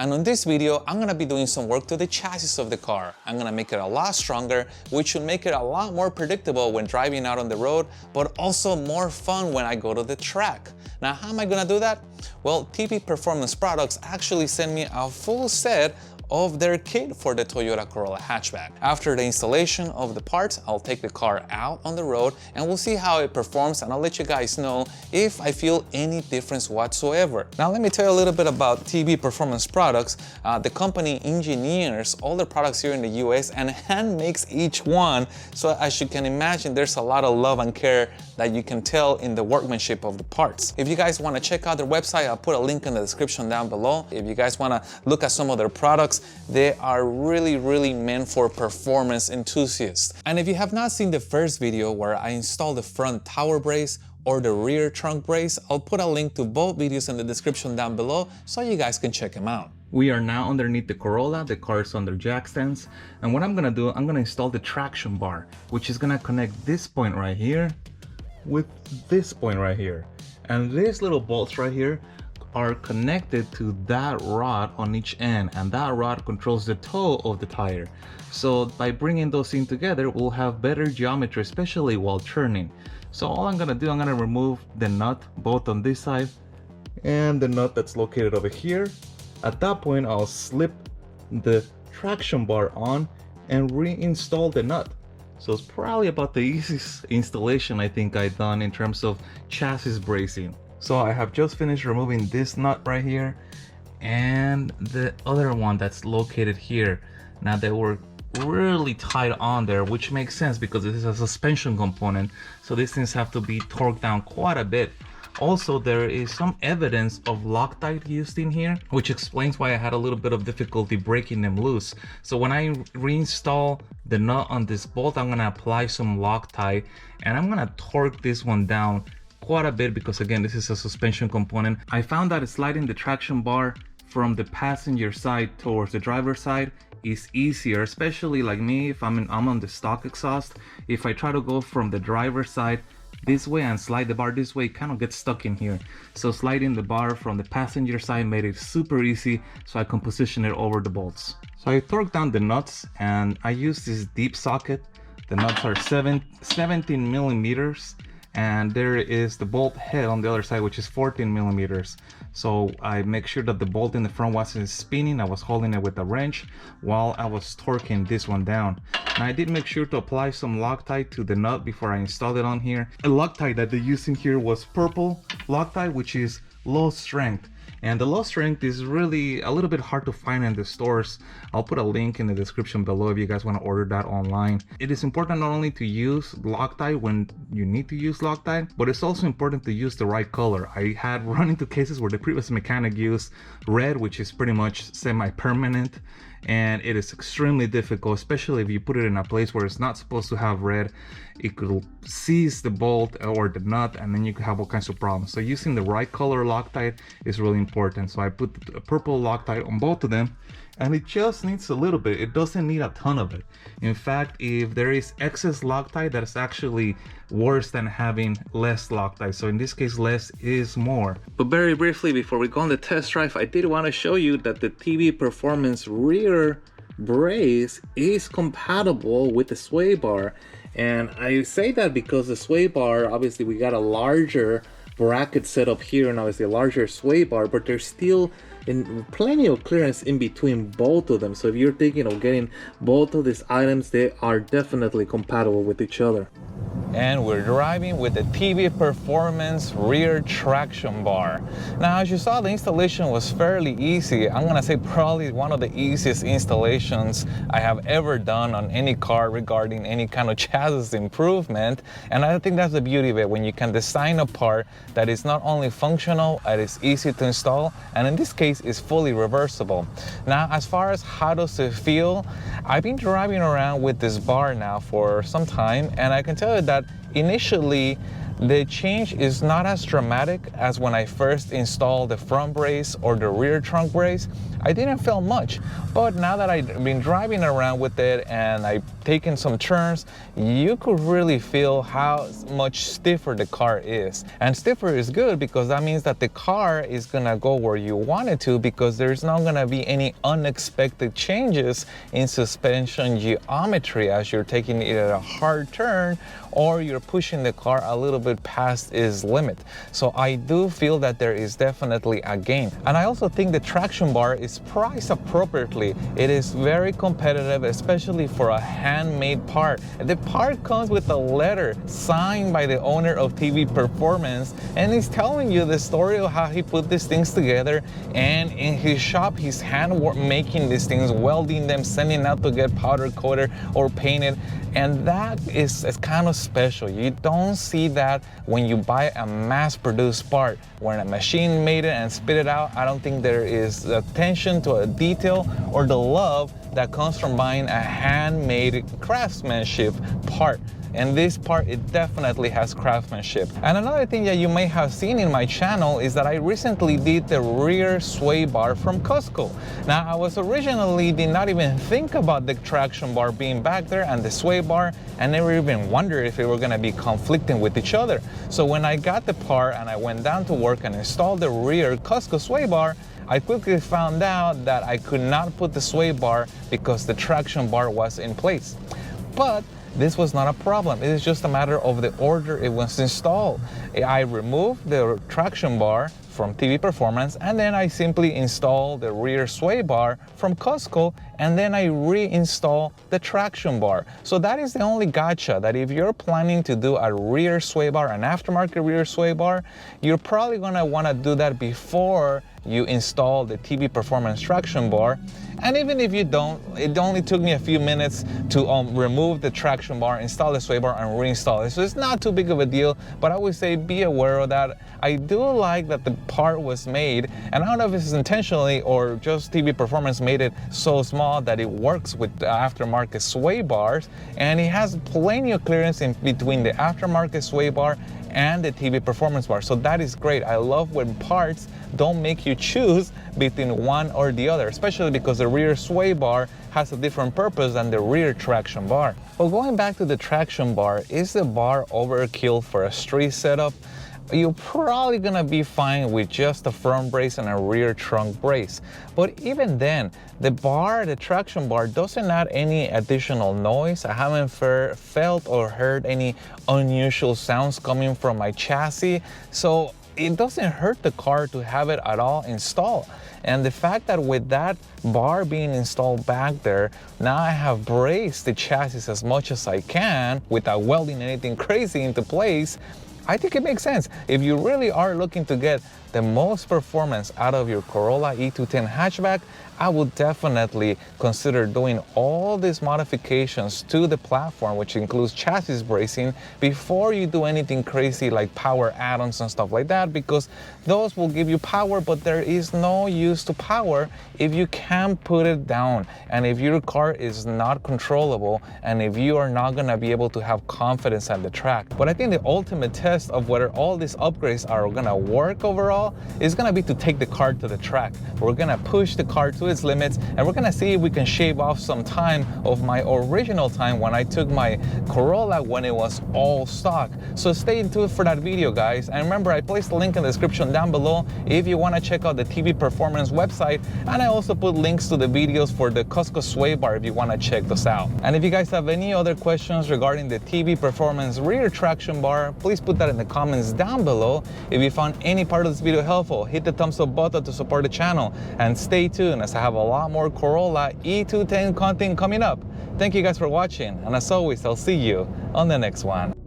And on this video, I'm gonna be doing some work to the chassis of the car. I'm gonna make it a lot stronger, which should make it a lot more predictable when driving out on the road, but also more fun when I go to the track. Now, how am I gonna do that? Well, TP Performance Products actually sent me a full set of their kit for the Toyota Corolla hatchback. After the installation of the parts, I'll take the car out on the road and we'll see how it performs, and I'll let you guys know if I feel any difference whatsoever. Now let me tell you a little bit about TP Performance Products. The company engineers all their products here in the US and hand makes each one, so as you can imagine, there's a lot of love and care that you can tell in the workmanship of the parts. If you guys want to check out their website, I'll put a link in the description down below. If you guys want to look at some of their products, they are really meant for performance enthusiasts. And if you have not seen the first video where I installed the front tower brace or the rear trunk brace, I'll put a link to both videos in the description down below so you guys can check them out. We are now underneath the Corolla. The car is under jack stands, and what I'm gonna do, I'm gonna install the traction bar, which is gonna connect this point right here with this point right here, and these little bolts right here are connected to that rod on each end, and that rod controls the toe of the tire. So by bringing those in together, we'll have better geometry, especially while turning. So all I'm gonna do, I'm gonna remove the nut both on this side and the nut that's located over here. At that point, I'll slip the traction bar on and reinstall the nut. So it's probably about the easiest installation I think I've done in terms of chassis bracing. So I have just finished removing this nut right here and the other one that's located here. Now they were really tight on there, which makes sense because this is a suspension component, so these things have to be torqued down quite a bit. Also, there is some evidence of Loctite used in here, which explains why I had a little bit of difficulty breaking them loose. So when I reinstall the nut on this bolt, I'm gonna apply some Loctite and I'm gonna torque this one down quite a bit because again, this is a suspension component. I found that sliding the traction bar from the passenger side towards the driver's side is easier, especially like me, if I'm on the stock exhaust. If I try to go from the driver's side this way and slide the bar this way, it kind of gets stuck in here. So sliding the bar from the passenger side made it super easy, so I can position it over the bolts. So I torqued down the nuts and I used this deep socket. The nuts are 17 millimeters, and there is the bolt head on the other side, which is 14 millimeters. So I make sure that the bolt in the front wasn't spinning. I was holding it with a wrench while I was torquing this one down. Now I did make sure to apply some Loctite to the nut before I installed it on here. The Loctite that they used in here was purple Loctite, which is low strength. And the low strength is really a little bit hard to find in the stores. I'll put a link in the description below if you guys want to order that online. It is important not only to use Loctite when you need to use Loctite, but it's also important to use the right color. I had run into cases where the previous mechanic used red, which is pretty much semi-permanent, and it is extremely difficult, especially if you put it in a place where it's not supposed to have red. It could seize the bolt or the nut, and then you could have all kinds of problems. So using the right color Loctite is really important. So I put the purple Loctite on both of them, and it just needs a little bit. It doesn't need a ton of it. In fact, if there is excess Loctite, that is actually worse than having less Loctite. So in this case, less is more. But very briefly, before we go on the test drive, I did want to show you that the TP Performance rear brace is compatible with the Sway Bar. And I say that because the Sway Bar, obviously we got a larger bracket set up here and obviously a larger Sway Bar, but there's still plenty of clearance in between both of them. So if you're thinking of getting both of these items, they are definitely compatible with each other. And we're driving with the TP Performance rear traction bar. Now, as you saw, the installation was fairly easy. I'm gonna say probably one of the easiest installations I have ever done on any car regarding any kind of chassis improvement. And I think that's the beauty of it, when you can design a part that is not only functional, it is easy to install, and in this case is fully reversible. Now, as far as how does it feel, I've been driving around with this bar now for some time, and I can tell you that initially The change is not as dramatic as when I first installed the front brace or the rear trunk brace. I didn't feel much, but now that I've been driving around with it and I've taken some turns, you could really feel how much stiffer the car is. And stiffer is good because that means that the car is gonna go where you want it to, because there's not gonna be any unexpected changes in suspension geometry as you're taking it at a hard turn or you're pushing the car a little bit past its limit. So I do feel that there is definitely a gain. And I also think the traction bar is priced appropriately. It is very competitive, especially for a handmade part. The part comes with a letter signed by the owner of TV Performance, and he's telling you the story of how he put these things together. And in his shop, he's making these things, welding them, sending out to get powder coated or painted. And that is kind of special. You don't see that when you buy a mass-produced part. When a machine made it and spit it out, I don't think there is attention to a detail or the love that comes from buying a handmade craftsmanship part. And this part, it definitely has craftsmanship. And another thing that you may have seen in my channel is that I recently did the rear sway bar from Costco. Now, I was originally did not even think about the traction bar being back there and the sway bar, and never even wondered if it were gonna be conflicting with each other. So when I got the part and I went down to work and installed the rear Costco sway bar, I quickly found out that I could not put the sway bar because the traction bar was in place. But this was not a problem. It is just a matter of the order it was installed. I removed the traction bar from TV Performance, and then I simply installed the rear sway bar from Costco, and then I reinstall the traction bar. So that is the only gotcha, that if you're planning to do a rear sway bar, an aftermarket rear sway bar, you're probably gonna wanna do that before you install the TV Performance traction bar. And even if you don't, it only took me a few minutes to remove the traction bar, install the sway bar, and reinstall it. So it's not too big of a deal, but I would say be aware of that. I do like that the part was made, and I don't know if it's intentionally or just TV Performance made it so small that it works with the aftermarket sway bars, and it has plenty of clearance in between the aftermarket sway bar and the TV Performance bar. So that is great. I love when parts don't make you choose between one or the other, especially because the rear sway bar has a different purpose than the rear traction bar. But going back to the traction bar, is the bar overkill for a street setup? You're probably gonna be fine with just a front brace and a rear trunk brace. But even then, the traction bar doesn't add any additional noise. I haven't felt or heard any unusual sounds coming from my chassis. So it doesn't hurt the car to have it at all installed. And the fact that with that bar being installed back there, now I have braced the chassis as much as I can without welding anything crazy into place. I think it makes sense. If you really are looking to get the most performance out of your Corolla E210 hatchback, I would definitely consider doing all these modifications to the platform, which includes chassis bracing, before you do anything crazy like power add-ons and stuff like that, because those will give you power, but there is no use to power if you can't put it down, and if your car is not controllable, and if you are not gonna be able to have confidence at the track. But I think the ultimate test of whether all these upgrades are gonna work overall is gonna be to take the car to the track. We're gonna push the car to its limits, and we're gonna see if we can shave off some time of my original time when I took my Corolla when it was all stock. So stay tuned for that video, guys. And remember, I placed the link in the description down below if you wanna check out the TV Performance website, and I also put links to the videos for the Costco sway bar if you wanna check those out. And if you guys have any other questions regarding the TV Performance rear traction bar, please put that in the comments down below. If you found any part of this video helpful, hit the thumbs up button to support the channel, and stay tuned as I have a lot more Corolla E210 content coming up. Thank you guys for watching, and as always, I'll see you on the next one.